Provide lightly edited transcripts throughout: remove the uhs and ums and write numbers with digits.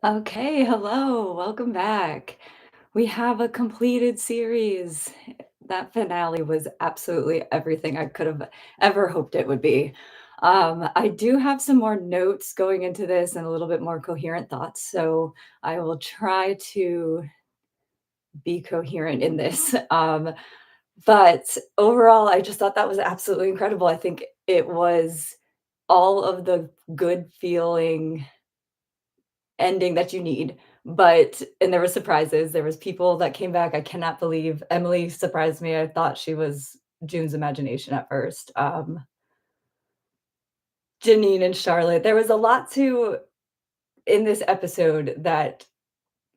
Okay, hello, welcome back. We have a completed series. That finale was absolutely everything I could have ever hoped it would be. I do have some more notes going into this and a little bit more coherent thoughts, so I will try to be coherent in this. But overall, I just thought that was absolutely incredible. I think it was all of the good feeling ending that you need. But and there were surprises. There was people that came back. I cannot believe Emily surprised me. I thought she was June's imagination at first. Janine and Charlotte. There was a lot to in this episode that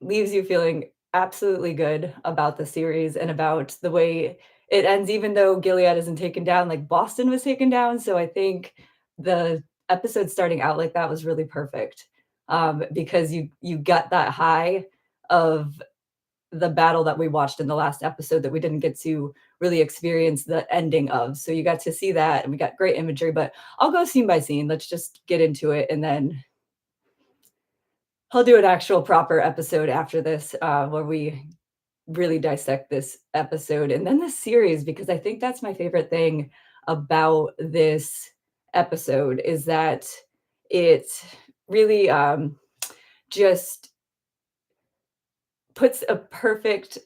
leaves you feeling absolutely good about the series and about the way it ends, even though Gilead isn't taken down, like Boston was taken down. So I think the episode starting out like that was really perfect, because you got that high of the battle that we watched in the last episode that we didn't get to really experience the ending of. So you got to see that, and we got great imagery. But I'll go scene by scene. Let's just get into it, and then I'll do an actual proper episode after this, where we really dissect this episode and then this series, because I think that's my favorite thing about this episode is that it really just puts a perfect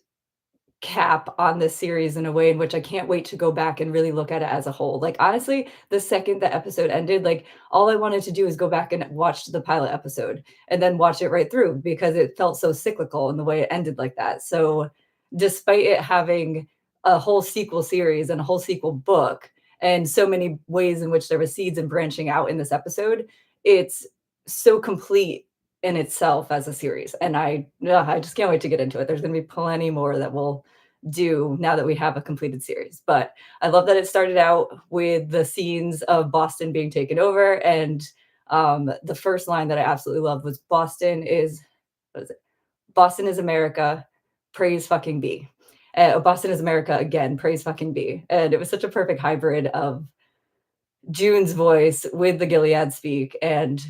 cap on this series in a way in which I can't wait to go back and really look at it as a whole. Like, honestly, the second the episode ended, like, all I wanted to do is go back and watch the pilot episode and then watch it right through because it felt so cyclical in the way it ended like that. So, despite it having a whole sequel series and a whole sequel book and so many ways in which there were seeds and branching out in this episode, it's so complete in itself as a series. And I just can't wait to get into it. There's going to be plenty more that we'll do now that we have a completed series. But I love that it started out with the scenes of Boston being taken over. And the first line that I absolutely loved was what is it? Boston is America, praise fucking be. Boston is America again, praise fucking be. And it was such a perfect hybrid of June's voice with the Gilead speak and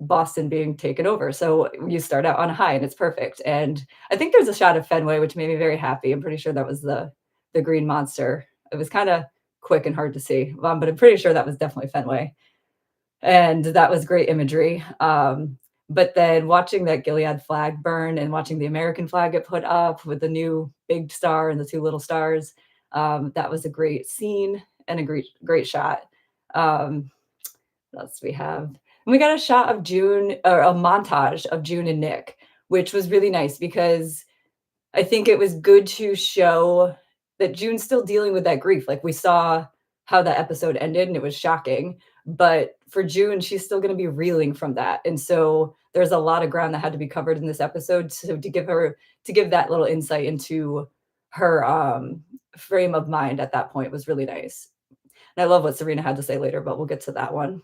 Boston being taken over. So you start out on a high and it's perfect. And I think there's a shot of Fenway, which made me very happy. I'm pretty sure that was the green monster. It was kind of quick and hard to see, but I'm pretty sure that was definitely Fenway. And that was great imagery. But then watching that Gilead flag burn and watching the American flag get put up with the new big star and the two little stars, that was a great scene and a great shot. Um, what else do we have? And we got a shot of June, or a montage of June and Nick, which was really nice because I think it was good to show that June's still dealing with that grief. Like we saw how that episode ended and it was shocking, but for June, she's still going to be reeling from that. And so there's a lot of ground that had to be covered in this episode. So to give that little insight into her frame of mind at that point was really nice. And I love what Serena had to say later, but we'll get to that one.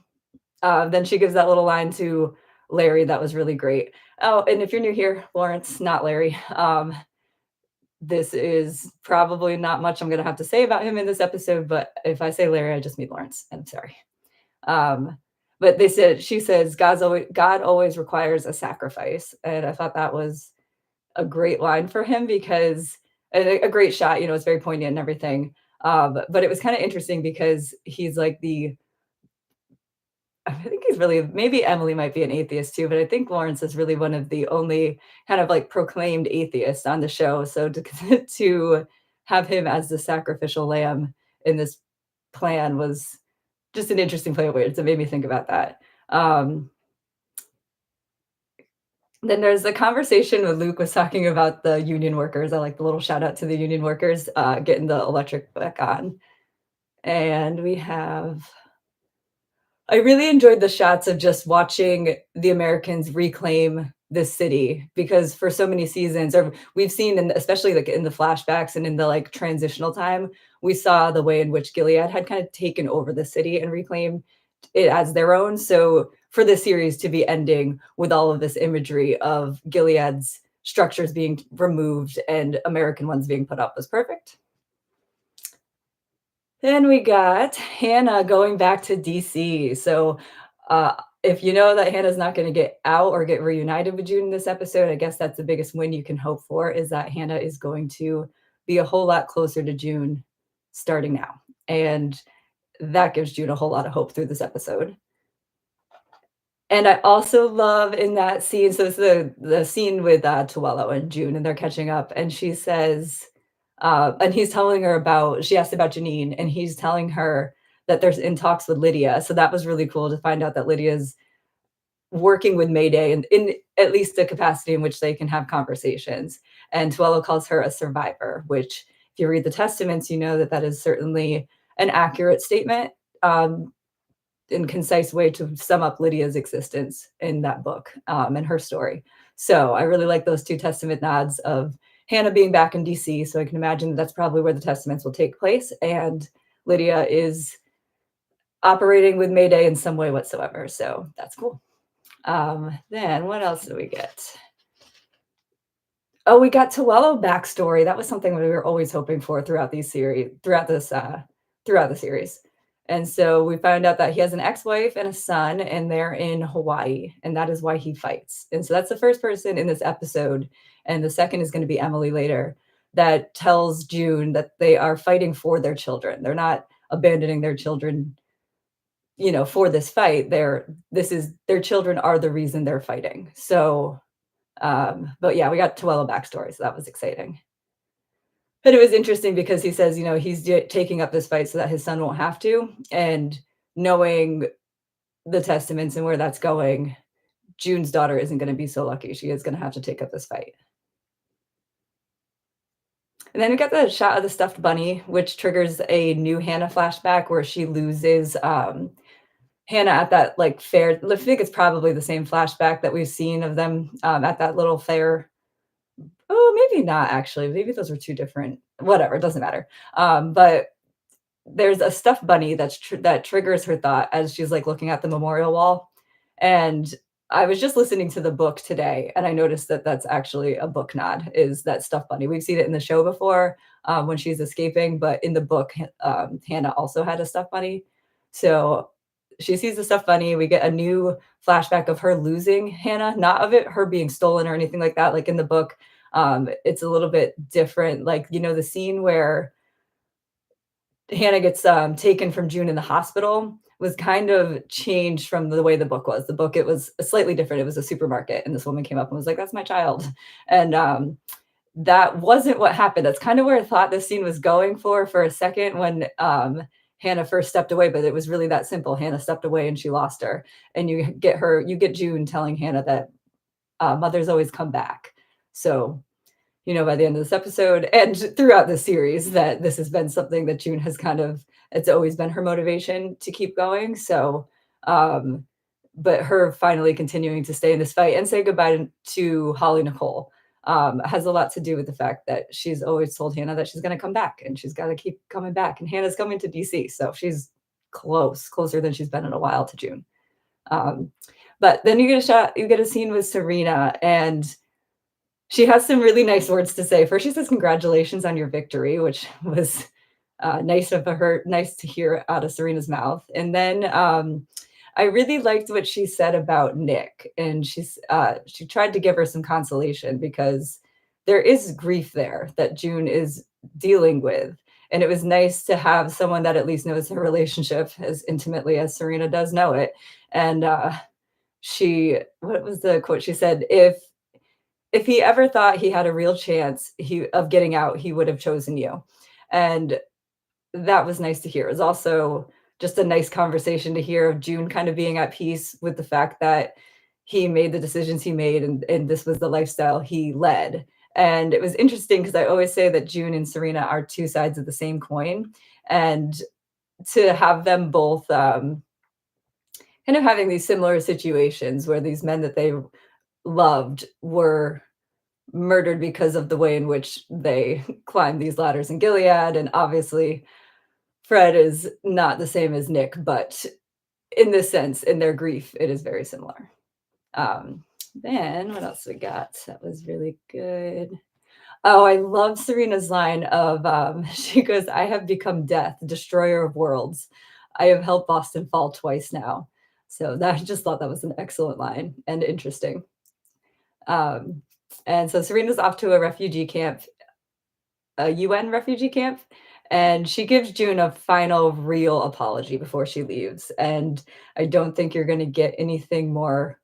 Then she gives that little line to Larry that was really great. Oh, and if you're new here, Lawrence, not Larry. This is probably not much I'm going to have to say about him in this episode, but if I say Larry, I just mean Lawrence. I'm sorry. Um, but she says, God always requires a sacrifice. And I thought that was a great line for him because a great shot, it's very poignant and everything. But it was kind of interesting because he's like I think he's really maybe Emily might be an atheist too, but I think Lawrence is really one of the only kind of like proclaimed atheists on the show. So to to have him as the sacrificial lamb in this plan was just an interesting play of words. It made me think about that. Um, then there's the conversation with Luke was talking about the union workers. I like the little shout out to the union workers getting the electric back on. And we have I really enjoyed the shots of just watching the Americans reclaim this city because for so many seasons, or we've seen, especially like in the flashbacks and in the like transitional time, we saw the way in which Gilead had kind of taken over the city and reclaimed it as their own. So for this series to be ending with all of this imagery of Gilead's structures being removed and American ones being put up was perfect. Then we got Hannah going back to DC. So If you know that Hannah's not gonna get out or get reunited with June in this episode, I guess that's the biggest win you can hope for, is that Hannah is going to be a whole lot closer to June starting now, and that gives June a whole lot of hope through this episode. And I also love in that scene, so it's the scene with, Tuello and June, and they're catching up, and she says, and he's telling her about she asked about Janine, and he's telling her that there's in talks with Lydia, so that was really cool to find out that Lydia's working with Mayday and in at least the capacity in which they can have conversations. And Tuello calls her a survivor, which if you read the testaments, you know that that is certainly an accurate statement, and concise way to sum up Lydia's existence in that book, and her story. So I really like those two testament nods of Hannah being back in DC. So I can imagine that's probably where the testaments will take place. And Lydia is operating with Mayday in some way whatsoever. So that's cool. Then what else do we get? Oh, we got Tuello backstory. That was something we were always hoping for throughout these series, throughout the series. And so we found out that he has an ex-wife and a son, and they're in Hawaii, and that is why he fights. And so that's the first person in this episode, and the second is going to be Emily later, that tells June that they are fighting for their children. They're not abandoning their children, for this fight. This is their children are the reason they're fighting. So but yeah, we got Tuello backstory, so that was exciting. But it was interesting because he says, he's taking up this fight so that his son won't have to. And knowing the testaments and where that's going, June's daughter isn't going to be so lucky. She is going to have to take up this fight. And then we got the shot of the stuffed bunny, which triggers a new Hannah flashback where she loses Hannah at that like fair. I think it's probably the same flashback that we've seen of them at that little fair. Oh, maybe not actually. Maybe those were 2 different whatever, it doesn't matter. But there's a stuffed bunny that triggers her thought as she's, like, looking at the memorial wall, and I was just listening to the book today, and I noticed that that's actually a book nod, is that stuffed bunny. We've seen it in the show before, when she's escaping, but in the book, Hannah also had a stuffed bunny. So, she sees the stuffed bunny, we get a new flashback of her losing Hannah, not of it her being stolen or anything like that, like in the book, it's a little bit different, like, the scene where Hannah gets, taken from June in the hospital was kind of changed from the way the book was. The book, it was slightly different. It was a supermarket, and this woman came up and was like, "That's my child." And, that wasn't what happened. That's kind of where I thought this scene was going for a second when, Hannah first stepped away, but it was really that simple. Hannah stepped away and she lost her. And you get June telling Hannah that, mothers always come back. So by the end of this episode and throughout the series that this has been something that June has it's always been her motivation to keep going. So, but her finally continuing to stay in this fight and say goodbye to Holly Nicole has a lot to do with the fact that she's always told Hannah that she's going to come back and she's got to keep coming back. And Hannah's coming to DC. So she's closer than she's been in a while to June. But then you get a scene with Serena, and she has some really nice words to say. First, she says, "Congratulations on your victory," which was nice to hear out of Serena's mouth. And then I really liked what she said about Nick, and she tried to give her some consolation because there is grief there that June is dealing with. And it was nice to have someone that at least knows her relationship as intimately as Serena does know it. And what was the quote? She said, if he ever thought he had a real chance of getting out, he would have chosen you. And that was nice to hear. It was also just a nice conversation to hear of June kind of being at peace with the fact that he made the decisions he made, and this was the lifestyle he led. And it was interesting because I always say that June and Serena are 2 sides of the same coin. And to have them both kind of having these similar situations where these men that they loved were murdered because of the way in which they climbed these ladders in Gilead. And obviously, Fred is not the same as Nick, but in this sense, in their grief, it is very similar. Then what else we got? That was really good. Oh, I love Serena's line of she goes, "I have become death, destroyer of worlds. I have helped Boston fall twice now." So that I just thought that was an excellent line and interesting. Um, and so Serena's off to a refugee camp, a UN refugee camp, and she gives June a final real apology before she leaves. And I don't think you're going to get anything more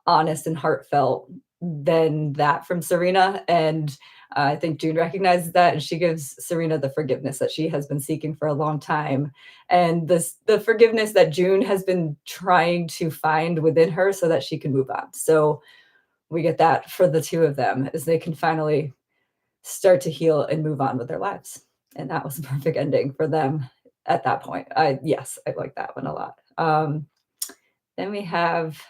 honest and heartfelt than that from Serena. And I think June recognizes that, and she gives Serena the forgiveness that she has been seeking for a long time, and the forgiveness that June has been trying to find within her so that she can move on. So we get that for the two of them as they can finally start to heal and move on with their lives. And that was a perfect ending for them at that point. I like that one a lot. Then we have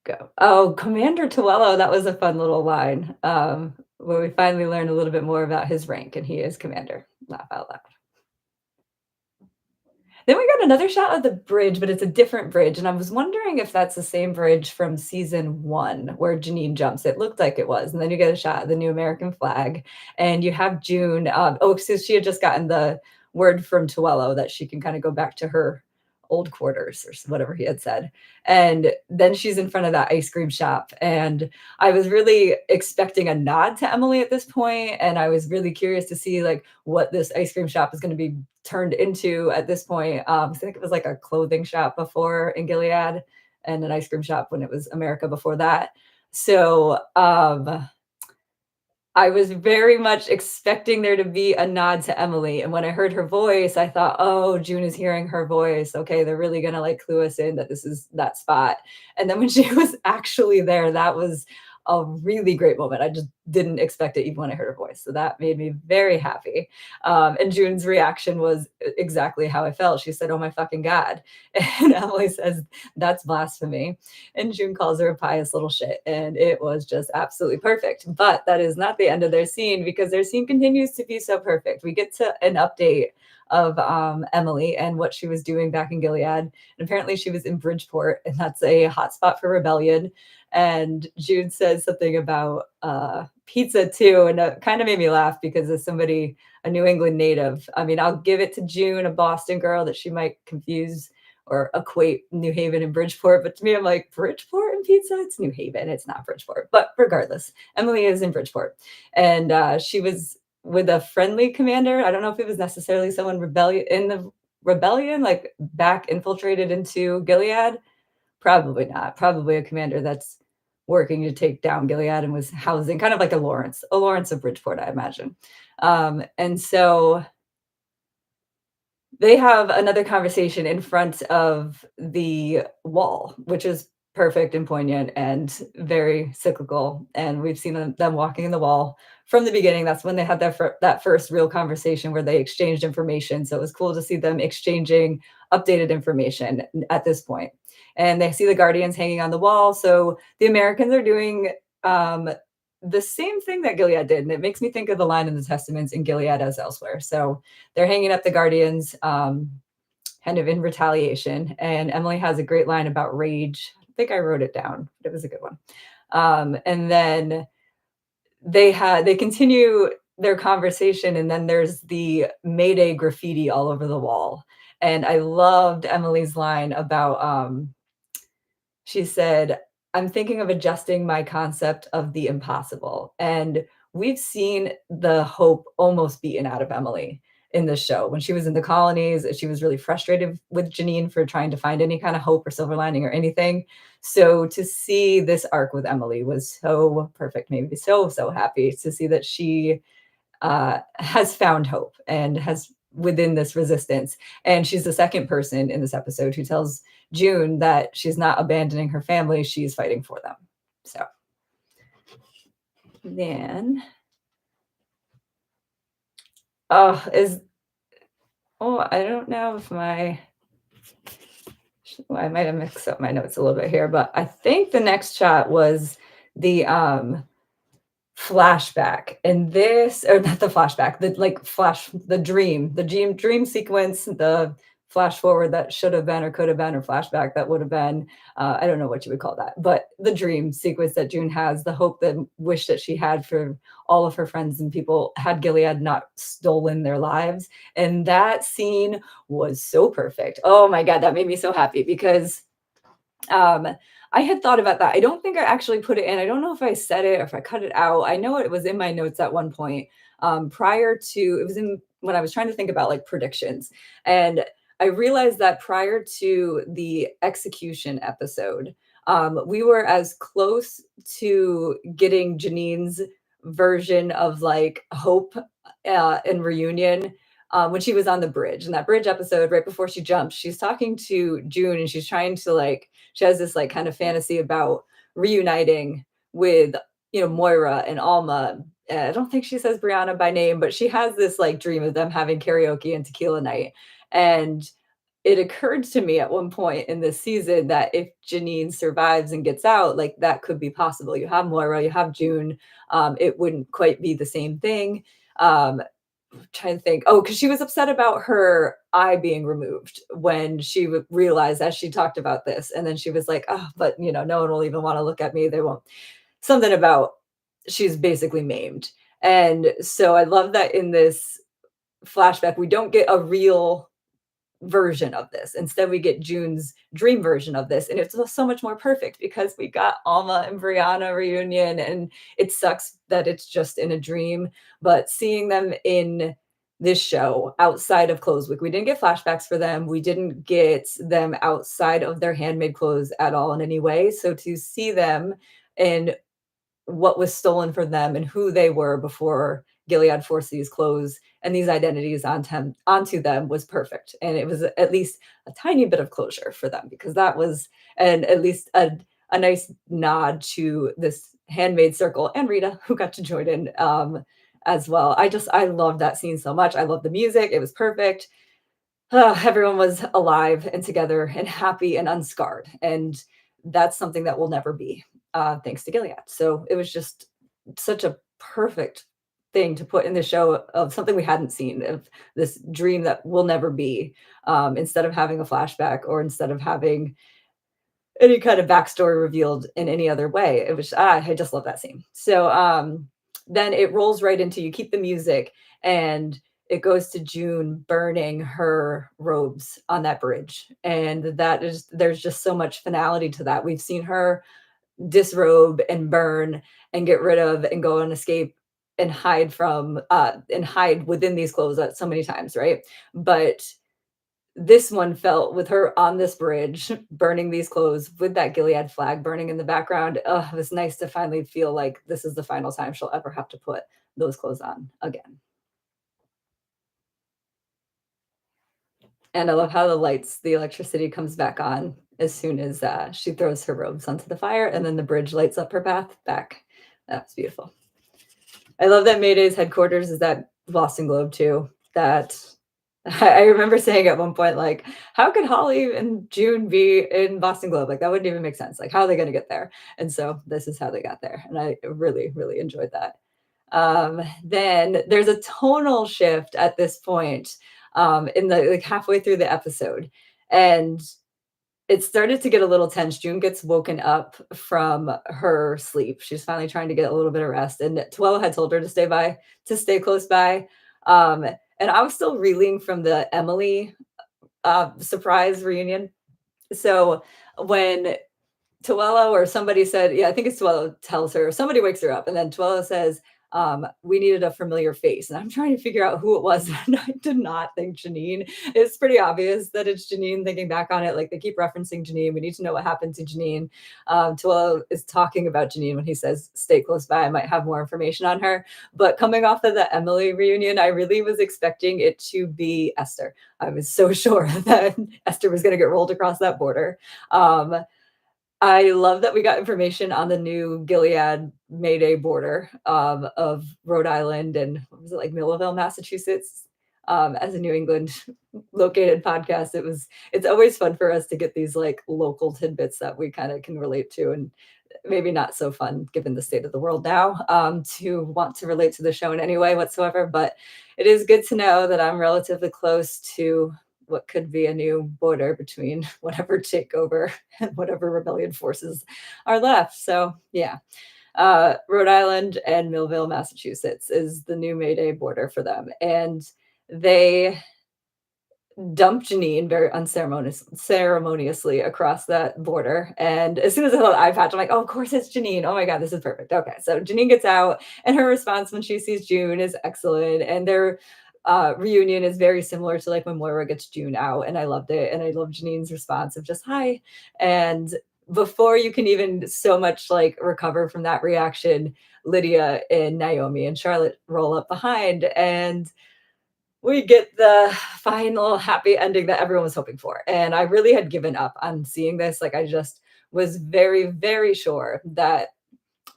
go. Oh, Commander Tuello, that was a fun little line, where we finally learn a little bit more about his rank, and he is commander. Laugh out loud. Then we got another shot of the bridge, but it's a different bridge, and I was wondering if that's the same bridge from season 1 where Janine jumps. It looked like it was, and then you get a shot of the new American flag, and you have June, so she had just gotten the word from Tuello that she can kinda go back to her old quarters or whatever he had said, and then she's in front of that ice cream shop, and I was really expecting a nod to Emily at this point, and I was really curious to see, like, what this ice cream shop is gonna be turned into at this point. I think it was like a clothing shop before in Gilead and an ice cream shop when it was America before that. So I was very much expecting there to be a nod to Emily. And when I heard her voice, I thought, oh, June is hearing her voice. Okay, they're really going to like clue us in that this is that spot. And then when she was actually there, that was a really great moment. I just didn't expect it even when I heard her voice. So that made me very happy. And June's reaction was exactly how I felt. She said, oh my fucking God. And Emily says, that's blasphemy. And June calls her a pious little shit. And it was just absolutely perfect. But that is not the end of their scene because their scene continues to be so perfect. We get to an update of Emily and what she was doing back in Gilead. And apparently she was in Bridgeport, and that's a hotspot for rebellion. And June says something about pizza too. And it kind of made me laugh because as somebody, a New England native, I mean, I'll give it to June, a Boston girl, that she might confuse or equate New Haven and Bridgeport. But to me, I'm like, Bridgeport and pizza? It's New Haven. It's not Bridgeport. But regardless, Emily is in Bridgeport. And she was with a friendly commander. I don't know if it was necessarily someone rebellion in the rebellion, like back infiltrated into Gilead. Probably not. Probably a commander that's working to take down Gilead and was housing kind of like a Lawrence of Bridgeport, I imagine. And so they have another conversation in front of the wall, which is perfect and poignant and very cyclical, and we've seen them walking in the wall from the beginning. That's when they had that first real conversation where they exchanged information, so it was cool to see them exchanging updated information at this point. And they see the Guardians hanging on the wall, so the Americans are doing, um, the same thing that Gilead did, and it makes me think of the line in the Testaments in Gilead as elsewhere. So they're hanging up the Guardians, kind of in retaliation. And Emily has a great line about rage. I think I wrote it down, but it was a good one. And then they continue their conversation, and then there's the Mayday graffiti all over the wall. And I loved Emily's line about she said, I'm thinking of adjusting my concept of the impossible. And we've seen the hope almost beaten out of Emily in this show. When she was in the colonies, she was really frustrated with Janine for trying to find any kind of hope or silver lining or anything. So to see this arc with Emily was so perfect. Made me so, so happy to see that she has found hope and has within this resistance. And she's the second person in this episode who tells June that she's not abandoning her family, she's fighting for them. So then, oh, I don't know if I might have mixed up my notes a little bit here, but I think the next shot was the flashback, and this or not the flashback, the like flash the dream sequence, the flash forward that should have been or could have been, or flashback that would have been. I don't know what you would call that, but the dream sequence that June has, the hope, the wish that she had for all of her friends and people had Gilead not stolen their lives. And that scene was so perfect. Oh my God, that made me so happy because um, I had thought about that. I don't think I actually put it in. I don't know if I said it or if I cut it out. I know it was in my notes at one point. Prior to it was in when I was trying to think about like predictions. And I realized that prior to the execution episode, we were as close to getting Janine's version of like hope and reunion when she was on the bridge. In that bridge episode, right before she jumps, she's talking to June and she's trying to like she has this like kind of fantasy about reuniting with Moira and Alma. I don't think she says Brianna by name, but she has this like dream of them having karaoke and tequila night. And it occurred to me at one point in this season that if Janine survives and gets out, like that could be possible. You have Moira, you have June. It wouldn't quite be the same thing. Trying to think. Oh, because she was upset about her eye being removed when she realized as she talked about this, and then she was like, "Oh, but no one will even want to look at me. They won't." Something about she's basically maimed, and so I love that in this flashback we don't get a real version of this. Instead, we get June's dream version of this, and it's so much more perfect because we got Alma and Brianna reunion, and it sucks that it's just in a dream. But seeing them in this show outside of clothes week, we didn't get flashbacks for them. We didn't get them outside of their handmade clothes at all in any way. So to see them in what was stolen from them and who they were before Gilead forced these clothes and these identities onto them was perfect. And it was at least a tiny bit of closure for them because that was and at least a nice nod to this handmade circle and Rita who got to join in as well. I love that scene so much. I love the music. It was perfect. Everyone was alive and together and happy and unscarred. And that's something that will never be, thanks to Gilead. So it was just such a perfect thing to put in the show of something we hadn't seen, of this dream that will never be, instead of having a flashback or instead of having any kind of backstory revealed in any other way. It was I just love that scene. So then it rolls right into you keep the music and it goes to June burning her robes on that bridge. And that is there's just so much finality to that. We've seen her disrobe and burn and get rid of and go and escape and hide within these clothes so many times, right? But this one felt with her on this bridge, burning these clothes with that Gilead flag burning in the background. It was nice to finally feel like this is the final time she'll ever have to put those clothes on again. And I love how the electricity comes back on as soon as she throws her robes onto the fire, and then the bridge lights up her path back. That's beautiful. I love that Mayday's headquarters is that Boston Globe too. That I remember saying at one point, like, how could Holly and June be in Boston Globe? Like, that wouldn't even make sense. Like, how are they going to get there? And so this is how they got there. And I really, really enjoyed that. Then there's a tonal shift at this point in the like halfway through the episode. And it started to get a little tense. June gets woken up from her sleep. She's finally trying to get a little bit of rest. And Tuella had told her to stay close by. Um, and I was still reeling from the Emily surprise reunion. So when Tuella or somebody said, yeah, I think it's Tuella tells her, somebody wakes her up, and then Tuella says, we needed a familiar face. And I'm trying to figure out who it was. And I did not think Janine. It's pretty obvious that it's Janine thinking back on it. Like they keep referencing Janine. We need to know what happened to Janine. Tuella is talking about Janine when he says, stay close by. I might have more information on her. But coming off of the Emily reunion, I really was expecting it to be Esther. I was so sure that Esther was going to get rolled across that border. I love that we got information on the new Gilead Mayday border of Rhode Island and what was it like Millville, Massachusetts, as a New England located podcast. It's always fun for us to get these like local tidbits that we kind of can relate to, and maybe not so fun given the state of the world now to want to relate to the show in any way whatsoever. But it is good to know that I'm relatively close to what could be a new border between whatever takeover and whatever rebellion forces are left. So yeah, Rhode Island and Millville, Massachusetts is the new Mayday border for them. And they dumped Janine very ceremoniously across that border. And as soon as I saw the eye patch, I'm like, oh, of course it's Janine. Oh my God, this is perfect. Okay. So Janine gets out, and her response when she sees June is excellent. And their reunion is very similar to like when Moira gets June out. And I loved it. And I love Janine's response of just hi. And before you can even so much like recover from that reaction, Lydia and Naomi and Charlotte roll up behind, and we get the final happy ending that everyone was hoping for. And I really had given up on seeing this. Like, I just was very, very sure that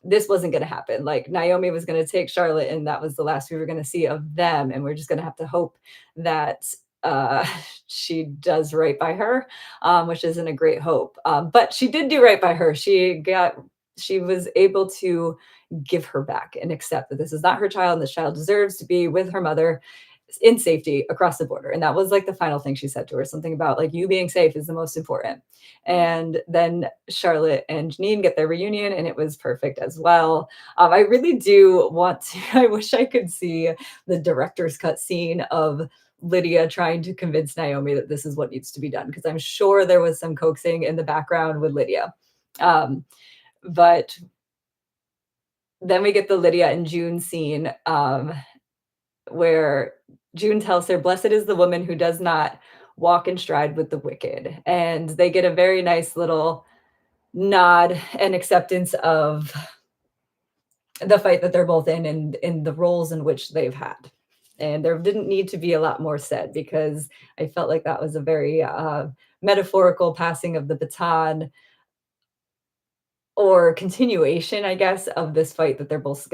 this wasn't going to happen. Like, Naomi was going to take Charlotte, and that was the last we were going to see of them. And we're just going to have to hope that she does right by her, which isn't a great hope. But she did do right by her. She was able to give her back and accept that this is not her child, and this child deserves to be with her mother in safety across the border. And that was like the final thing she said to her, something about like you being safe is the most important. And then Charlotte and Janine get their reunion, and it was perfect as well. I really do want to, I wish I could see the director's cut scene of Lydia trying to convince Naomi that this is what needs to be done, because I'm sure there was some coaxing in the background with Lydia. But then we get the Lydia and June scene, where June tells her, "Blessed is the woman who does not walk in stride with the wicked." And they get a very nice little nod and acceptance of the fight that they're both in, and in the roles in which they've had. And there didn't need to be a lot more said, because I felt like that was a very metaphorical passing of the baton, or continuation, I guess, of this fight that they're both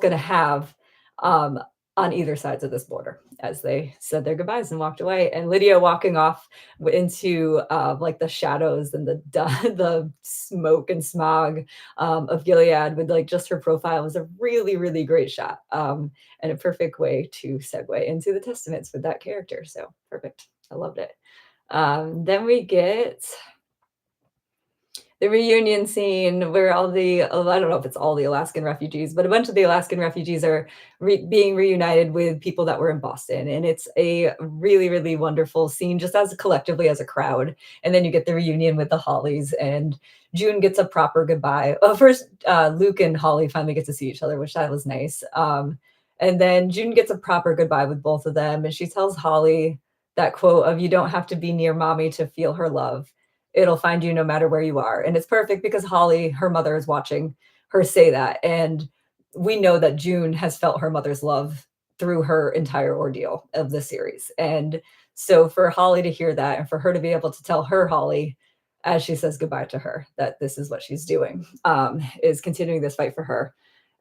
gonna have, um, on either sides of this border, as they said their goodbyes and walked away. And Lydia walking off into like the shadows and the smoke and smog of Gilead with like just her profile was a really, really great shot, and a perfect way to segue into the Testaments with that character. So perfect. I loved it. Then we get the reunion scene where all the I don't know if it's all the Alaskan refugees, but a bunch of the Alaskan refugees are being reunited with people that were in Boston, and it's a really, really wonderful scene, just as collectively as a crowd. And then you get the reunion with the Hollies, and June gets a proper goodbye. Well, first, Luke and Holly finally get to see each other, which that was nice. And then June gets a proper goodbye with both of them, and she tells Holly that quote of "You don't have to be near mommy to feel her love. It'll find you no matter where you are." And it's perfect because Holly, her mother, is watching her say that. And we know that June has felt her mother's love through her entire ordeal of the series. And so for Holly to hear that, and for her to be able to tell her Holly as she says goodbye to her that this is what she's doing, is continuing this fight for her,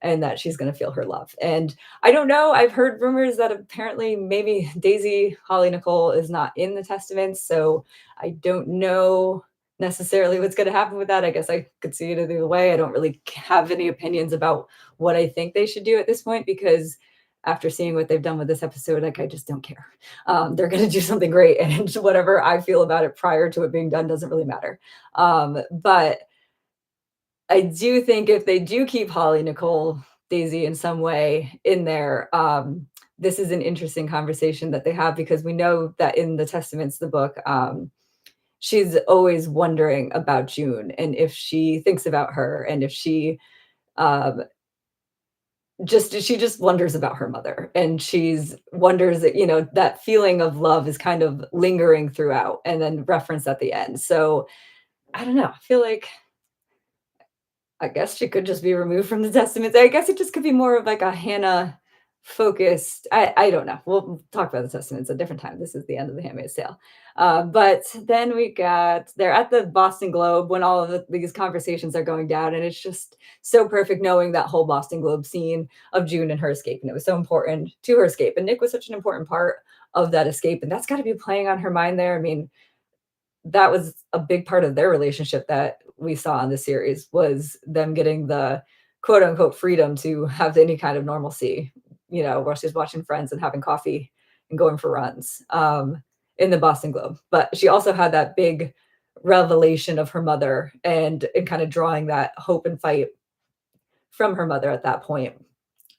and that she's going to feel her love. And I don't know. I've heard rumors that apparently maybe Daisy Holly Nicole is not in the Testaments. So I don't know necessarily what's going to happen with that. I guess I could see it either way. I don't really have any opinions about what I think they should do at this point, because after seeing what they've done with this episode, like I just don't care. They're going to do something great, and whatever I feel about it prior to it being done doesn't really matter. But I do think if they do keep Holly, Nicole, Daisy in some way in there, this is an interesting conversation that they have, because we know that in the Testaments, the book, she's always wondering about June, and if she thinks about her, and if um, she just wonders about her mother, and she's wonders that, that feeling of love is kind of lingering throughout, and then referenced at the end. So I don't know. I feel like I guess she could just be removed from the Testaments. I guess it just could be more of like a Hannah focused. I don't know. We'll talk about the Testaments a different time. This is the end of the Handmaid's Tale. But then they're at the Boston Globe when all of these conversations are going down, and it's just so perfect knowing that whole Boston Globe scene of June and her escape, and it was so important to her escape, and Nick was such an important part of that escape, and that's got to be playing on her mind there. I mean, that was a big part of their relationship that we saw in the series, was them getting the quote unquote freedom to have any kind of normalcy, while she's watching Friends and having coffee and going for runs. in the Boston Globe, but she also had that big revelation of her mother and kind of drawing that hope and fight from her mother at that point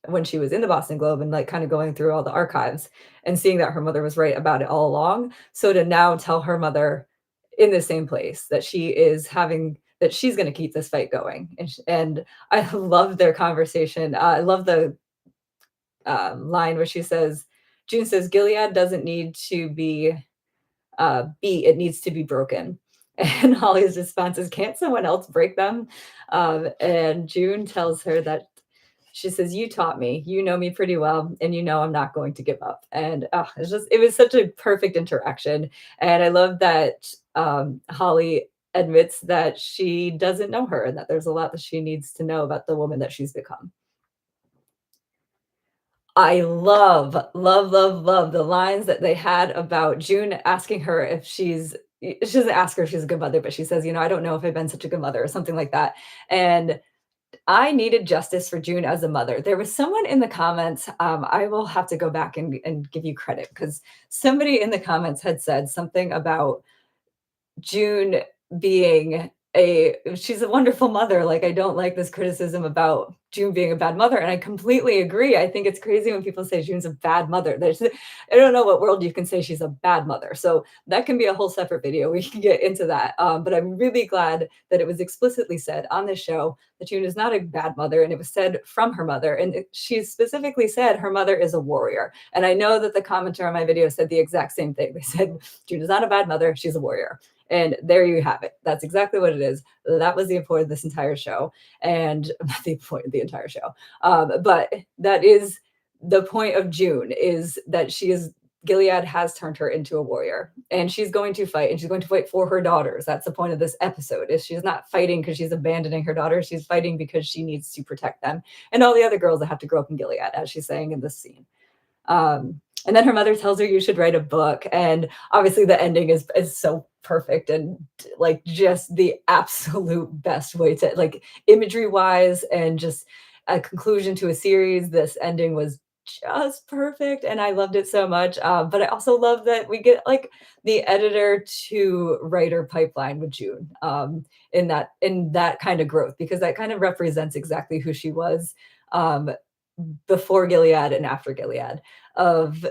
when she was in the Boston Globe and like kind of going through all the archives and seeing that her mother was right about it all along. So to now tell her mother in the same place that she is having that she's going to keep this fight going. And I love their conversation. I love the line where she says, June says, Gilead doesn't need to be beat, it needs to be broken. And Holly's response is, can't someone else break them? And June tells her that she says, you taught me, you know me pretty well, and you know I'm not going to give up. And it was such a perfect interaction. And I love that Holly admits that she doesn't know her and that there's a lot that she needs to know about the woman that she's become. I love the lines that they had about June asking her if she doesn't ask her if she's a good mother, but she says, I don't know if I've been such a good mother or something like that. And I needed justice for June as a mother. There was someone in the comments, I will have to go back and give you credit because somebody in the comments had said something about June being she's a wonderful mother. Like, I don't like this criticism about June being a bad mother. And I completely agree. I think it's crazy when people say June's a bad mother. I don't know what world you can say she's a bad mother. So that can be a whole separate video. We can get into that. But I'm really glad that it was explicitly said on this show that June is not a bad mother. And it was said from her mother. And she specifically said her mother is a warrior. And I know that the commenter on my video said the exact same thing. They said, June is not a bad mother. She's a warrior. And there you have it. That's exactly what it is. That was the point of this entire show, and the point of the entire show. But that is the point of June, is that Gilead has turned her into a warrior, and she's going to fight, and she's going to fight for her daughters. That's the point of this episode. Is she's not fighting because she's abandoning her daughters. She's fighting because she needs to protect them and all the other girls that have to grow up in Gilead, as she's saying in this scene. And then her mother tells her you should write a book. And obviously the ending is so perfect and like just the absolute best way to, like, imagery wise and just a conclusion to a series. This ending was just perfect and I loved it so much. But I also love that we get like the editor to writer pipeline with June in that kind of growth, because that kind of represents exactly who she was before Gilead and after Gilead, of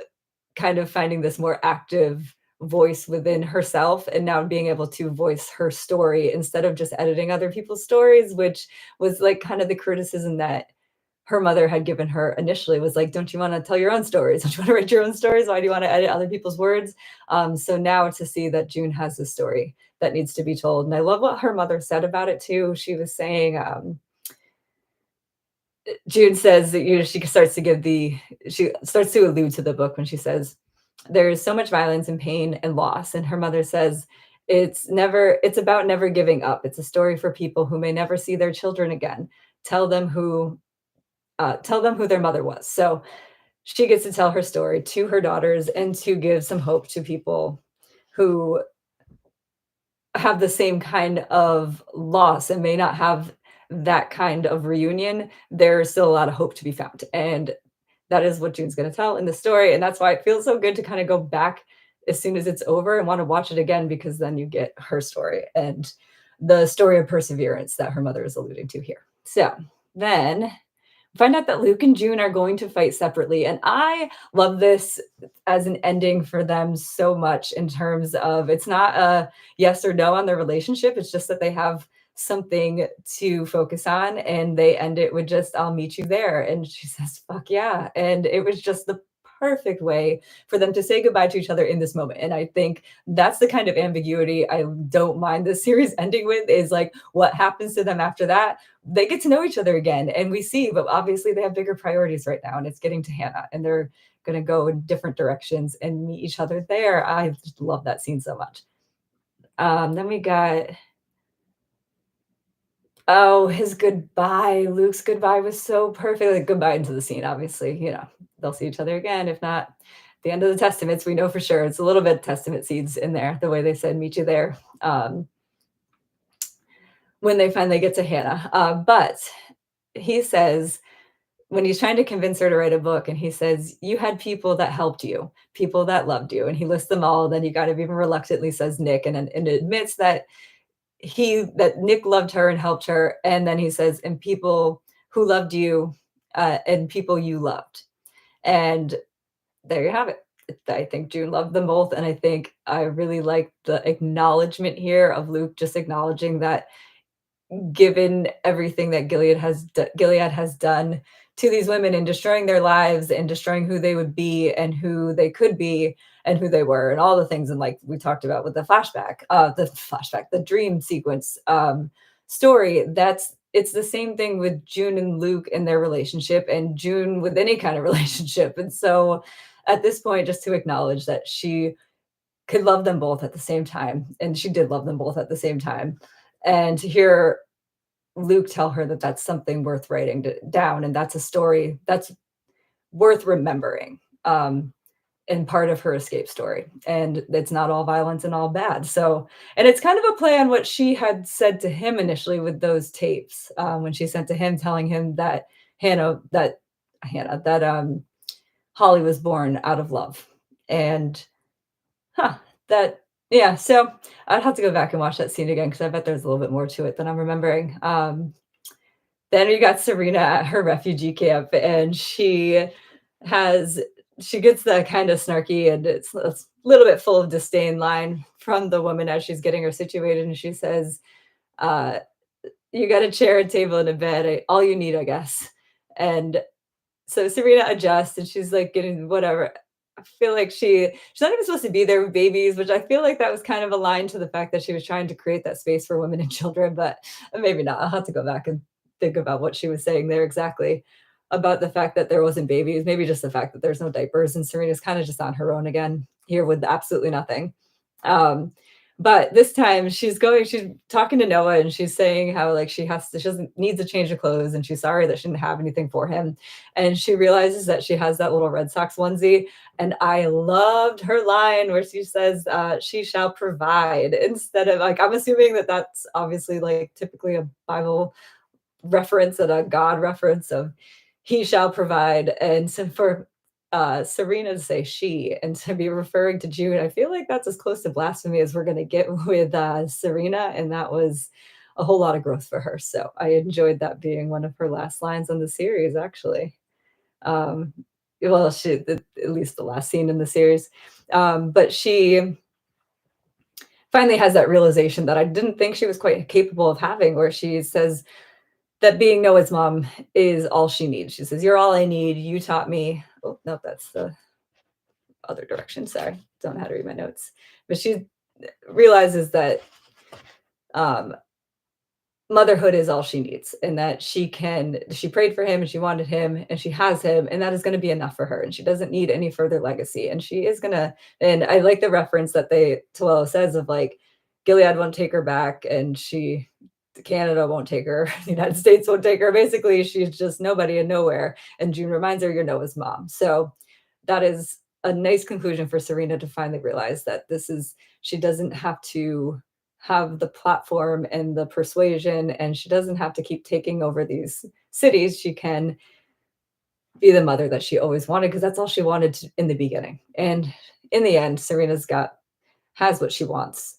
kind of finding this more active voice within herself and now being able to voice her story instead of just editing other people's stories, which was like kind of the criticism that her mother had given her initially, was like, don't you want to tell your own stories? Don't you want to write your own stories? Why do you want to edit other people's words? So now to see that June has a story that needs to be told. And I love what her mother said about it too. She was saying, June says that, she starts to allude to the book when she says, there is so much violence and pain and loss. And her mother says, it's about never giving up. It's a story for people who may never see their children again. Tell them who their mother was. So she gets to tell her story to her daughters and to give some hope to people who have the same kind of loss and may not have that kind of reunion. There's still a lot of hope to be found. And that is what June's going to tell in the story. And that's why it feels so good to kind of go back as soon as it's over and want to watch it again, because then you get her story and the story of perseverance that her mother is alluding to here. So then find out that Luke and June are going to fight separately. And I love this as an ending for them so much, in terms of it's not a yes or no on their relationship. It's just that they have something to focus on, and they end it with just, I'll meet you there. And she says, fuck yeah. And it was just the perfect way for them to say goodbye to each other in this moment. And I think that's the kind of ambiguity I don't mind this series ending with, is like, what happens to them after that? They get to know each other again, and we see, but obviously they have bigger priorities right now, and it's getting to Hannah, and they're going to go in different directions and meet each other there. I just love that scene so much. Then we got, oh, his goodbye. Luke's goodbye was so perfect. Like, goodbye into the scene, obviously, they'll see each other again. If not, the end of the Testaments, we know for sure. It's a little bit Testament seeds in there, the way they said, meet you there, when they finally get to Hannah. But he says, when he's trying to convince her to write a book and he says, "You had people that helped you, people that loved you," and he lists them all, then he kind of even reluctantly says Nick and admits that Nick loved her and helped her, and then he says, "And people who loved you, and people you loved." And there you have it. I think June loved them both, and I think I really like the acknowledgement here of Luke just acknowledging that given everything that Gilead has done to these women in destroying their lives and destroying who they would be and who they could be and who they were and all the things and like we talked about with the dream sequence story. That's it's the same thing with June and Luke in their relationship and June with any kind of relationship. And so at this point, just to acknowledge that she could love them both at the same time, and she did love them both at the same time, and to hear Luke tell her that that's something worth writing down, and that's a story that's worth remembering, and part of her escape story. And it's not all violence and all bad. So, and it's kind of a play on what she had said to him initially with those tapes, when she sent to him, telling him that Hannah, that Holly was born out of love, and huh, that yeah, so I'd have to go back and watch that scene again because I bet there's a little bit more to it than I'm remembering. Then we got Serena at her refugee camp, and has she gets that kind of snarky and it's a little bit full of disdain line from the woman as she's getting her situated, and she says, uh, "You got a chair, a table, and a bed, all you need, I guess." And so Serena adjusts and she's like getting whatever. I feel like she's not even supposed to be there with babies, which I feel like that was kind of aligned to the fact that she was trying to create that space for women and children, but maybe not. I'll have to go back and think about what she was saying there exactly about the fact that there wasn't babies, maybe just the fact that there's no diapers and Serena's kind of just on her own again here with absolutely nothing. Um, but this time she's talking to Noah and she's saying how like she doesn't needs a change of clothes and she's sorry that she didn't have anything for him. And she realizes that she has that little Red Sox onesie. And I loved her line where she says, she shall provide instead of like, I'm assuming that that's obviously like typically a Bible reference and a God reference of he shall provide. And so for Serena to say she and to be referring to June, I feel like that's as close to blasphemy as we're going to get with Serena. And that was a whole lot of growth for her. So I enjoyed that being one of her last lines on the series, actually. Um, well, at least the last scene in the series. But she finally has that realization that I didn't think she was quite capable of having, where she says, that being Noah's mom is all she needs. She says, "You're all I need. You taught me." Oh, no, that's the other direction. Sorry. Don't know how to read my notes. But she realizes that um, motherhood is all she needs and that she prayed for him and she wanted him and she has him and that is going to be enough for her and she doesn't need any further legacy and she is going to. And I like the reference that Toello says of like Gilead won't take her back and Canada won't take her, the United States won't take her. Basically, she's just nobody and nowhere. And June reminds her you're Noah's mom. So that is a nice conclusion for Serena to finally realize that she doesn't have to have the platform and the persuasion, and she doesn't have to keep taking over these cities. She can be the mother that she always wanted because that's all she wanted in the beginning. And in the end, has what she wants,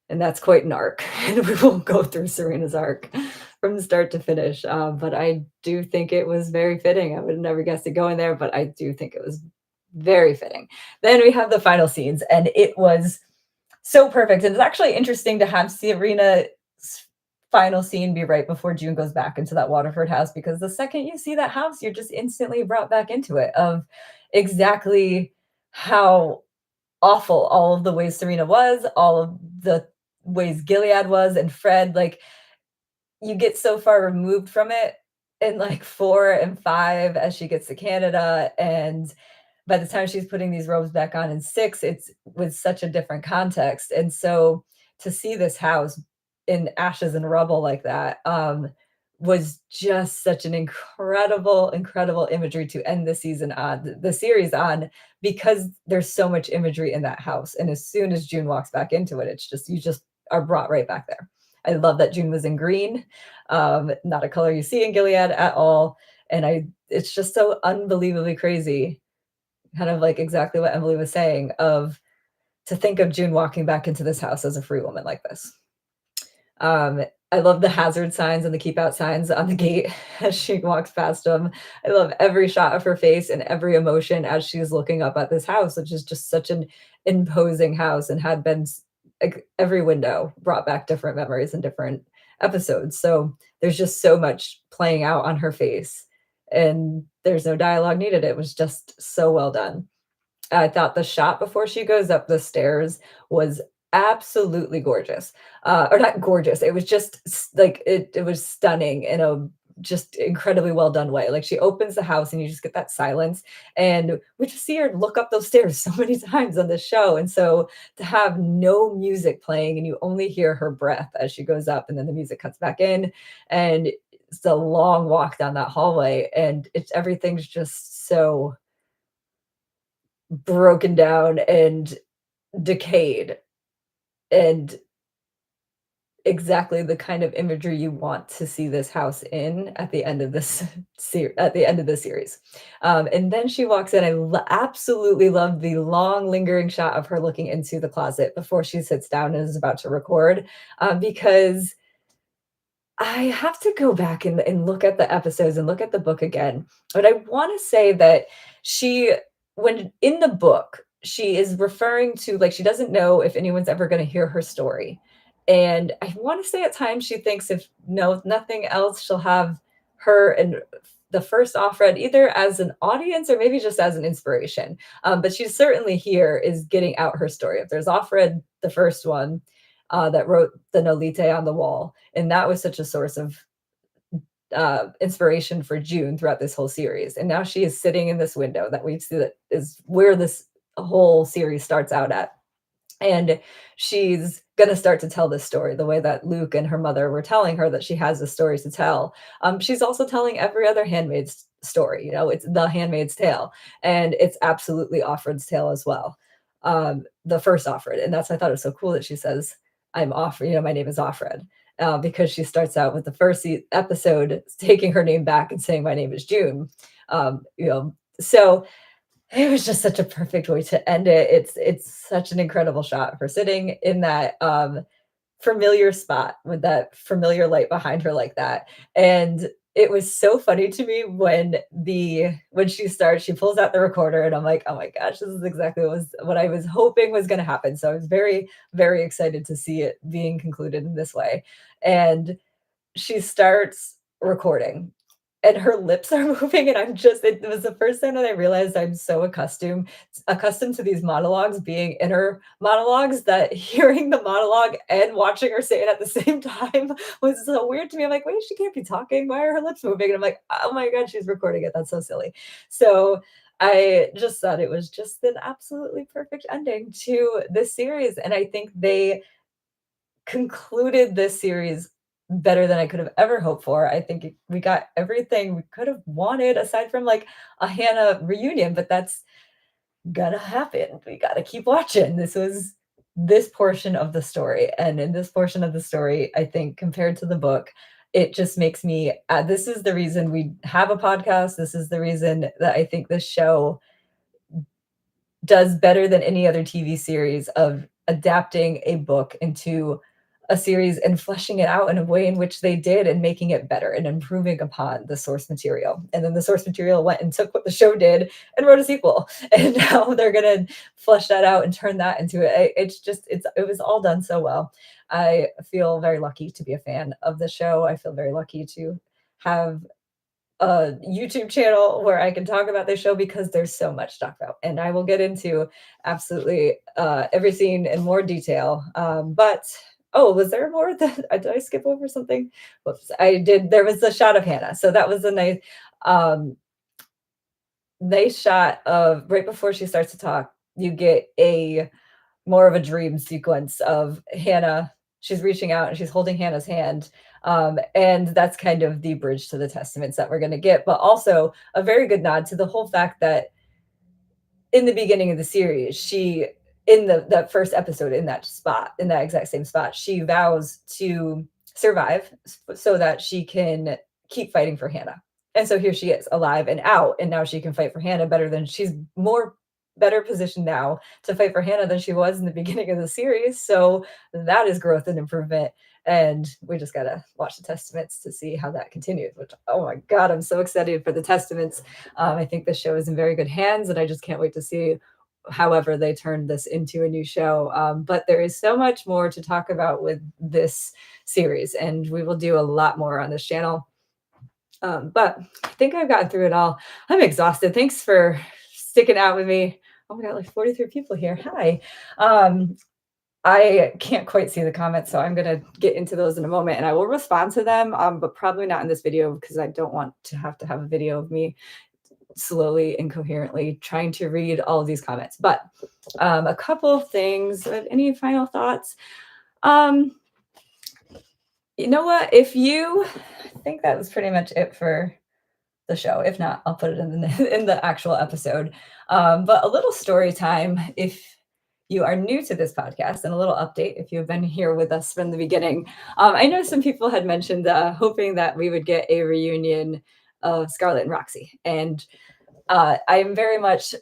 and that's quite an arc. And we won't go through Serena's arc from start to finish. But I do think it was very fitting. I would have never guessed it going there, but I do think it was very fitting. Then we have the final scenes, and it was so perfect. And it's actually interesting to have Serena's final scene be right before June goes back into that Waterford house, because the second you see that house, you're just instantly brought back into it of exactly how awful all of the ways Serena was, all of the ways Gilead was, and Fred, like, you get so far removed from it in, like, 4 and 5 as she gets to Canada, and by the time she's putting these robes back on in 6, it's with such a different context, and so to see this house in ashes and rubble like that, was just such an incredible, incredible imagery to end the series on, because there's so much imagery in that house. And as soon as June walks back into it, you just are brought right back there. I love that June was in green, not a color you see in Gilead at all. And it's just so unbelievably crazy, kind of like exactly what Emily was saying, of to think of June walking back into this house as a free woman like this. Um, I love the hazard signs and the keep out signs on the gate as she walks past them. I love every shot of her face and every emotion as she's looking up at this house, which is just such an imposing house and had been like every window brought back different memories and different episodes. So there's just so much playing out on her face, and there's no dialogue needed. It was just so well done. I thought the shot before she goes up the stairs was absolutely gorgeous. Or not gorgeous, it was just like it was stunning in a just incredibly well done way. Like she opens the house and you just get that silence, and we just see her look up those stairs so many times on this show. And so to have no music playing and you only hear her breath as she goes up, and then the music cuts back in, and it's a long walk down that hallway, and it's everything's just so broken down and decayed, and exactly the kind of imagery you want to see this house in at the end of this at the end of the series. And then she walks in. I absolutely love the long lingering shot of her looking into the closet before she sits down and is about to record, because I have to go back and look at the episodes and look at the book again, but I wanna say that she when in the book, she is referring to like, she doesn't know if anyone's ever gonna hear her story, and I wanna say at times she thinks if nothing else, she'll have her and the first Offred either as an audience or maybe just as an inspiration, but she's certainly here is getting out her story. If there's Offred, the first one, that wrote the Nolite on the wall, and that was such a source of inspiration for June throughout this whole series. And now she is sitting in this window that we see that is where this whole series starts out at. And she's gonna start to tell this story the way that Luke and her mother were telling her that she has the stories to tell. She's also telling every other handmaid's story. You know, it's the Handmaid's Tale, and it's absolutely Offred's tale as well. The first Offred, and that's I thought it was so cool that she says, "I'm Offred," you know, "My name is Offred," because she starts out with the first episode taking her name back and saying, "My name is June." So it was just such a perfect way to end it. It's such an incredible shot of her sitting in that, familiar spot with that familiar light behind her like that, and it was so funny to me when she starts, she pulls out the recorder, and I'm like, "Oh my gosh, this is exactly what I was hoping was gonna happen." So I was very, very excited to see it being concluded in this way, and she starts recording, and her lips are moving, and it was the first time that I realized I'm so accustomed to these monologues being inner monologues that hearing the monologue and watching her say it at the same time was so weird to me. I'm like, "Wait, she can't be talking. Why are her lips moving?" And I'm like, "Oh my god, she's recording it. That's so silly." So, I just thought it was just an absolutely perfect ending to this series, and I think they concluded this series better than I could have ever hoped for. I think we got everything we could have wanted aside from like a Hannah reunion, but that's gonna happen. We gotta keep watching. This was this portion of the story. And in this portion of the story, I think compared to the book, it just makes me, this is the reason we have a podcast. This is the reason that I think this show does better than any other TV series of adapting a book into a series and fleshing it out in a way in which they did and making it better and improving upon the source material. And then the source material went and took what the show did and wrote a sequel. And now they're gonna flesh that out and turn that into it was all done so well. I feel very lucky to be a fan of the show. I feel very lucky to have a YouTube channel where I can talk about this show because there's so much to talk about, and I will get into absolutely every scene in more detail. But oh, was there more? That did I skip over something? Whoops, I did. There was a shot of Hannah, so that was a um, nice shot of right before she starts to talk. You get a more of a dream sequence of Hannah. She's reaching out and she's holding Hannah's hand. And that's kind of the bridge to the testaments that we're going to get, but also a very good nod to the whole fact that in the beginning of the series, in that first episode, in that spot, in that exact same spot, she vows to survive so that she can keep fighting for Hannah. And so here she is, alive and out, and now she can fight for Hannah better than she's more better positioned now to fight for Hannah than she was in the beginning of the series. So that is growth and improvement. And we just gotta watch the Testaments to see how that continues. Which, oh my God, I'm so excited for the Testaments. I think the show is in very good hands, and I just can't wait to see however they turn this into a new show. But there is so much more to talk about with this series, and we will do a lot more on this channel. But I think I've gotten through it all. I'm exhausted. Thanks for sticking out with me. Oh, we got like 43 people here. Hi. Um, I can't quite see the comments, so I'm gonna get into those in a moment, and I will respond to them, but probably not in this video because I don't want to have a video of me slowly and coherently trying to read all of these comments. But a couple of things. Any final thoughts? Um, you know what? I think that was pretty much it for the show. If not, I'll put it in the in the actual episode. But a little story time if you are new to this podcast, and a little update if you've been here with us from the beginning. I know some people had mentioned hoping that we would get a reunion of Scarlett and Roxy, and I am very much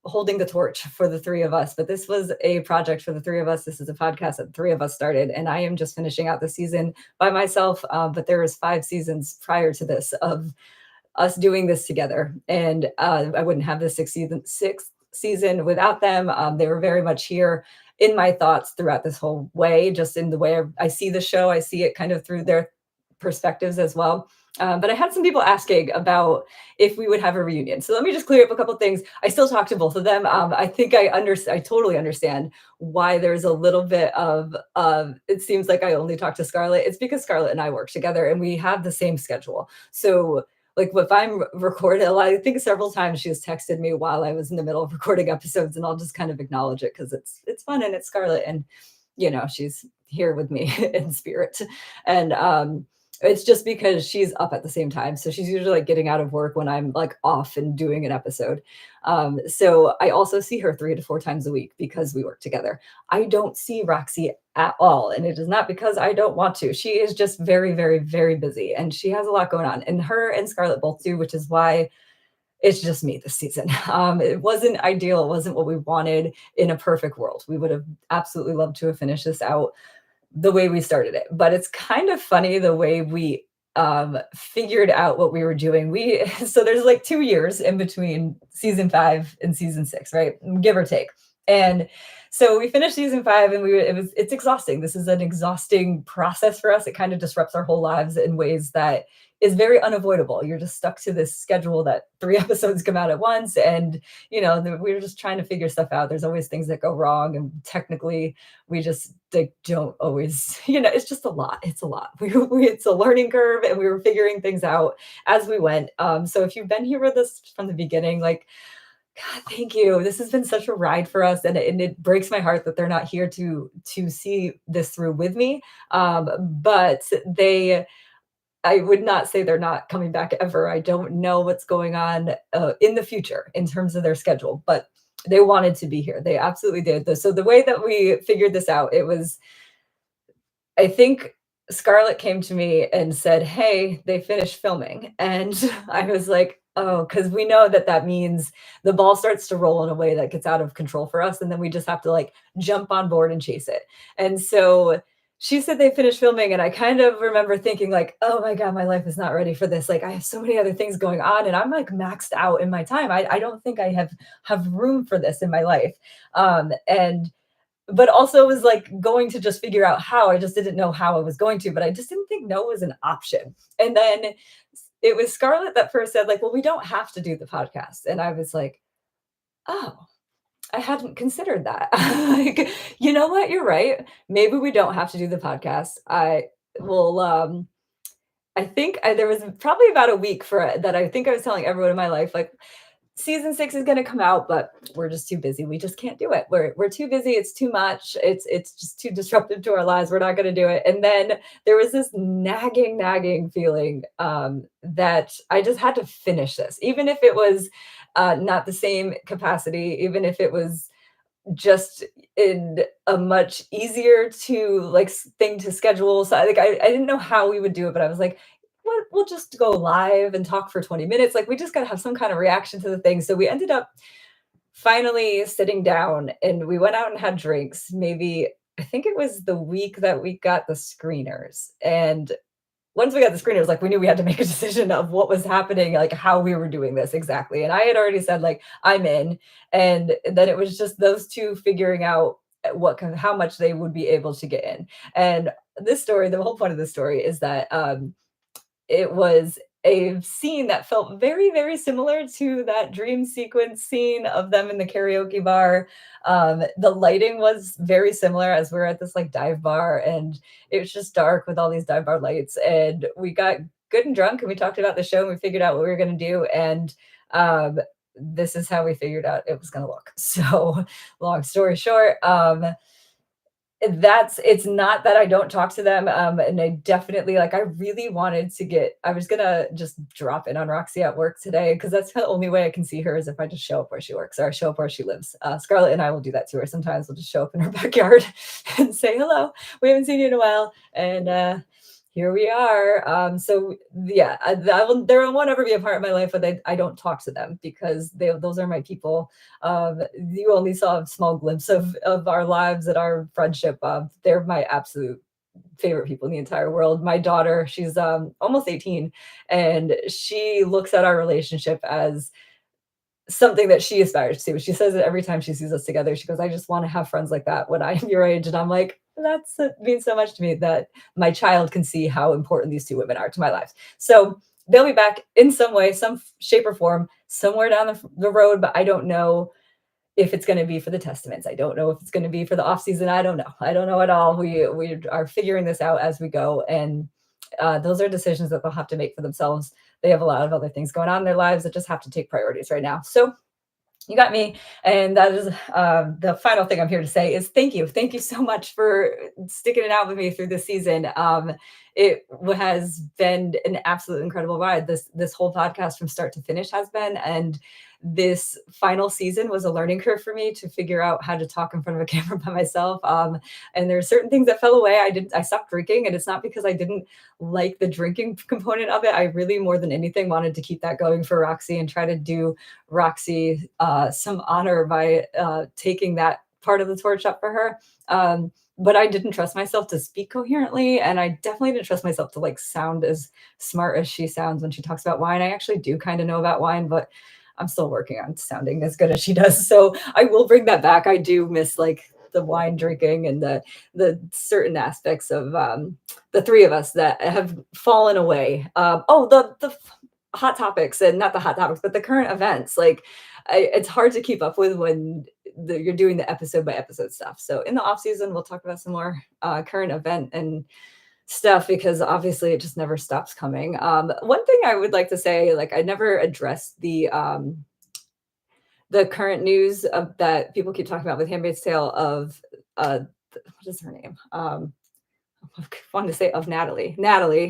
holding the torch for the three of us, but this was a project for the three of us. This is a podcast that the three of us started, and I am just finishing out the season by myself. But there was 5 seasons prior to this of us doing this together, and I wouldn't have the sixth season without them. They were very much here in my thoughts throughout this whole way, just in the way I see the show. I see it kind of through their perspectives as well. But I had some people asking about if we would have a reunion. So let me just clear up a couple things. I still talk to both of them. I think I totally understand why there's a little bit of it seems like I only talk to Scarlett. It's because Scarlett and I work together and we have the same schedule. So like if I'm recording, I think several times she has texted me while I was in the middle of recording episodes, and I'll just kind of acknowledge it because it's fun and it's Scarlett, and she's here with me in spirit. And it's just because she's up at the same time. So she's usually like getting out of work when I'm like off and doing an episode. So I also see her 3 to 4 times a week because we work together. I don't see Roxy at all. And it is not because I don't want to. She is just very, very, very busy, and she has a lot going on. And her and Scarlett both do, which is why it's just me this season. It wasn't ideal. It wasn't what we wanted in a perfect world. We would have absolutely loved to have finished this out the way we started it. But it's kind of funny the way we figured out what we were doing. So there's like 2 years in between season 5 and season 6, right? Give or take. And so we finished season 5, and it's exhausting. This is an exhausting process for us. It kind of disrupts our whole lives in ways that is very unavoidable. You're just stuck to this schedule that 3 episodes come out at once, and we're just trying to figure stuff out. There's always things that go wrong, and technically we just don't always, it's just a lot. It's a lot. It's a learning curve, and we were figuring things out as we went. So if you've been here with us from the beginning, like, God, thank you. This has been such a ride for us, and it breaks my heart that they're not here to see this through with me. But I would not say they're not coming back ever. I don't know what's going on in the future in terms of their schedule, but they wanted to be here. They absolutely did. So the way that we figured this out, it was, I think Scarlett came to me and said, "Hey, they finished filming." And I was like, "Oh," because we know that means the ball starts to roll in a way that gets out of control for us. And then we just have to like jump on board and chase it. And so she said they finished filming. And I kind of remember thinking like, "Oh my God, my life is not ready for this. Like I have so many other things going on, and I'm like maxed out in my time. I don't think I have room for this in my life." And but also was like going to just figure out how. I just didn't know how I was going to, but I just didn't think no was an option. And then it was Scarlett that first said like, "Well, we don't have to do the podcast." And I was like, "Oh, I hadn't considered that." Like, you know what? You're right. Maybe we don't have to do the podcast. I will, I think there was probably about a week for that. I think I was telling everyone in my life, like, season 6 is going to come out, but we're just too busy. We just can't do it. We're too busy. It's too much. It's just too disruptive to our lives. We're not going to do it. And then there was this nagging feeling that I just had to finish this, even if it was not the same capacity, even if it was just in a much easier to like thing to schedule. So I didn't know how we would do it, but I was like, we'll just go live and talk for 20 minutes. Like, we just got to have some kind of reaction to the thing. So we ended up finally sitting down and we went out and had drinks. Maybe I think it was the week that we got the screeners. And once we got the screeners, like, we knew we had to make a decision of what was happening, like how we were doing this exactly. And I had already said, like, I'm in. And then it was just those two figuring out how much they would be able to get in. And this story, the whole point of the story is that it was a scene that felt very, very similar to that dream sequence scene of them in the karaoke bar. The lighting was very similar as we are at this like dive bar, and it was just dark with all these dive bar lights. And we got good and drunk, and we talked about the show, and we figured out what we were going to do. And this is how we figured out it was going to look. So, long story short, it's not that I don't talk to them, and I definitely like, I really wanted to I was gonna just drop in on Roxy at work today because that's the only way I can see her is if I just show up where she works or I show up where she lives. Scarlett and I will do that to her. Sometimes we'll just show up in her backyard and say, hello, we haven't seen you in a while. And here we are. So yeah, there won't ever be a part of my life where I don't talk to them because those are my people. You only saw a small glimpse of our lives and our friendship. They're my absolute favorite people in the entire world. My daughter, she's almost 18, and she looks at our relationship as something that she aspires to. She says it every time she sees us together. She goes, I just want to have friends like that when I'm your age. And I'm like, it means so much to me that my child can see how important these two women are to my life. So they'll be back in some way, some shape or form, somewhere down the road, but I don't know if it's going to be for the Testaments. I don't know if it's going to be for the off season. I don't know. I don't know at all. We are figuring this out as we go. And those are decisions that they'll have to make for themselves. They have a lot of other things going on in their lives that just have to take priorities right now. So you got me. And that is the final thing I'm here to say is thank you. Thank you so much for sticking it out with me through this season. It has been an absolute incredible ride. This whole podcast from start to finish has been, and this final season was a learning curve for me to figure out how to talk in front of a camera by myself. And there are certain things that fell away. I stopped drinking, and it's not because I didn't like the drinking component of it. I really, more than anything, wanted to keep that going for Roxy and try to do Roxy some honor by taking that part of the torch up for her. But I didn't trust myself to speak coherently, and I definitely didn't trust myself to like sound as smart as she sounds when she talks about wine. I actually do kind of know about wine, but I'm still working on sounding as good as she does. So I will bring that back. I do miss like the wine drinking and the certain aspects of the three of us that have fallen away. The hot topics, and not the hot topics, but the current events. Like it's hard to keep up with when you're doing the episode by episode stuff. So in the off season, we'll talk about some more current event and stuff because obviously it just never stops coming. One thing I would like to say, like I never addressed the current news of that people keep talking about with Handmaid's Tale of what is her name? I wanted to say of Natalie,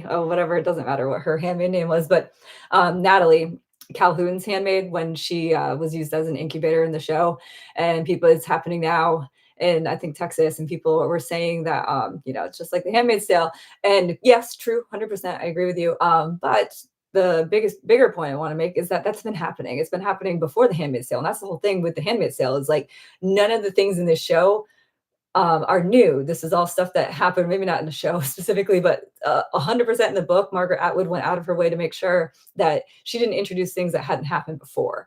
oh, whatever. It doesn't matter what her handmaid name was, but Natalie Calhoun's handmaid when she was used as an incubator in the show, and it's happening now in I think Texas, and people were saying that it's just like the Handmaid's Tale, and yes, true, 100%, I agree with you. But the bigger point I want to make is that that's been happening. It's been happening before the Handmaid's Tale, and that's the whole thing with the Handmaid's Tale is like none of the things in this show are new. This is all stuff that happened, maybe not in the show specifically, but 100% in the book. Margaret Atwood went out of her way to make sure that she didn't introduce things that hadn't happened before.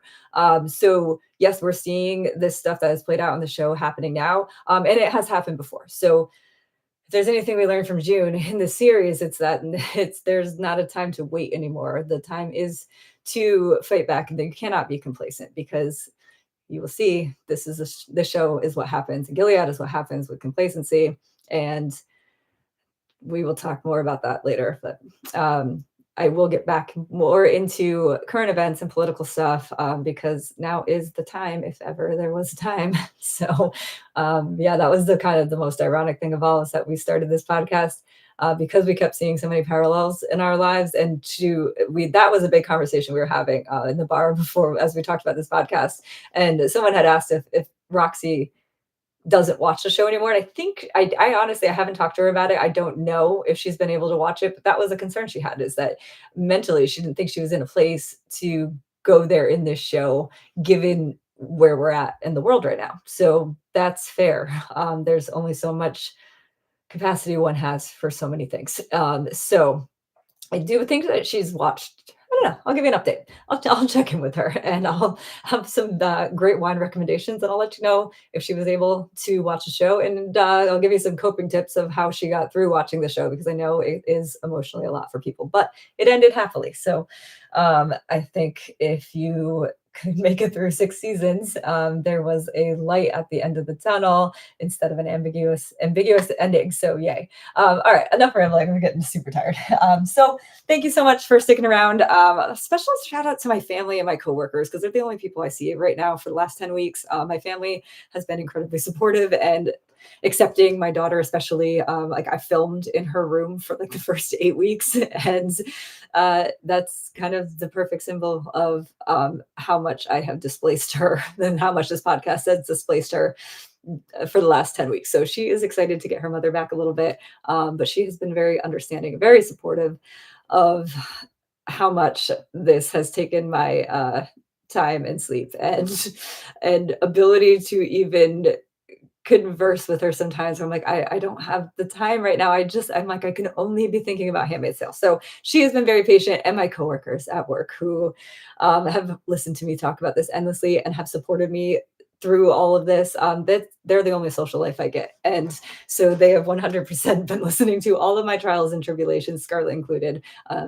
So yes, we're seeing this stuff that has played out in the show happening now, and it has happened before. So if there's anything we learned from June in the series, it's that there's not a time to wait anymore. The time is to fight back, and they cannot be complacent because you will see this show is what happens. Gilead is what happens with complacency, and we will talk more about that later. But I will get back more into current events and political stuff because now is the time, if ever there was a time. So yeah, that was the most ironic thing of all is that we started this podcast because we kept seeing so many parallels in our lives, and that was a big conversation we were having in the bar before as we talked about this podcast. And someone had asked if Roxy doesn't watch the show anymore. And I think I honestly I haven't talked to her about it. I don't know if she's been able to watch it, but that was a concern she had, is that mentally she didn't think she was in a place to go there in this show, given where we're at in the world right now. So that's fair. There's only so much capacity one has for so many things. So I do think that she's watched. I don't know. I'll give you an update. I'll check in with her, and I'll have some great wine recommendations, and I'll let you know if she was able to watch the show, and I'll give you some coping tips of how she got through watching the show, because I know it is emotionally a lot for people, but it ended happily. So I think if you could make it through 6 seasons, there was a light at the end of the tunnel instead of an ambiguous ending. So yay. All right, enough rambling. I'm getting super tired. So thank you so much for sticking around. A special shout out to my family and my coworkers, because they're the only people I see right now for the last 10 weeks. My family has been incredibly supportive and accepting. My daughter especially, like I filmed in her room for like the first 8 weeks, and that's kind of the perfect symbol of how much I have displaced her and how much this podcast has displaced her for the last 10 weeks. So she is excited to get her mother back a little bit. But she has been very understanding, very supportive of how much this has taken my time and sleep and ability to even converse with her sometimes. I'm like, I don't have the time right now. I'm like, I can only be thinking about Handmaid's Tale. So she has been very patient, and my coworkers at work who have listened to me talk about this endlessly and have supported me through all of this. That they're the only social life I get. And so they have 100% been listening to all of my trials and tribulations, Scarlett included.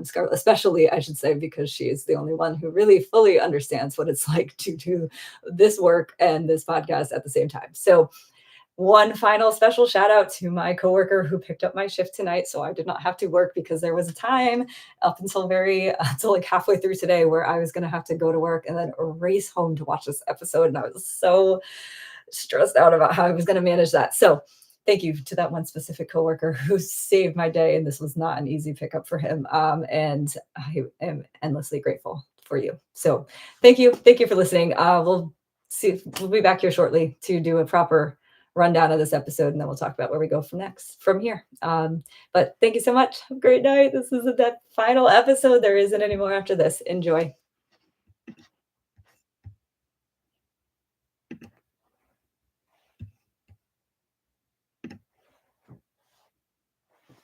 Scarlett, especially, I should say, because she is the only one who really fully understands what it's like to do this work and this podcast at the same time. So one final special shout out to my coworker who picked up my shift tonight, so I did not have to work, because there was a time up until until like halfway through today where I was going to have to go to work and then race home to watch this episode, and I was so stressed out about how I was going to manage that. So thank you to that one specific coworker who saved my day, and this was not an easy pickup for him. And I am endlessly grateful for you. So thank you for listening. We'll be back here shortly to do a proper rundown of this episode, and then we'll talk about where we go from here. But thank you so much. Have a great night. This is the final episode. There isn't any more after this. Enjoy.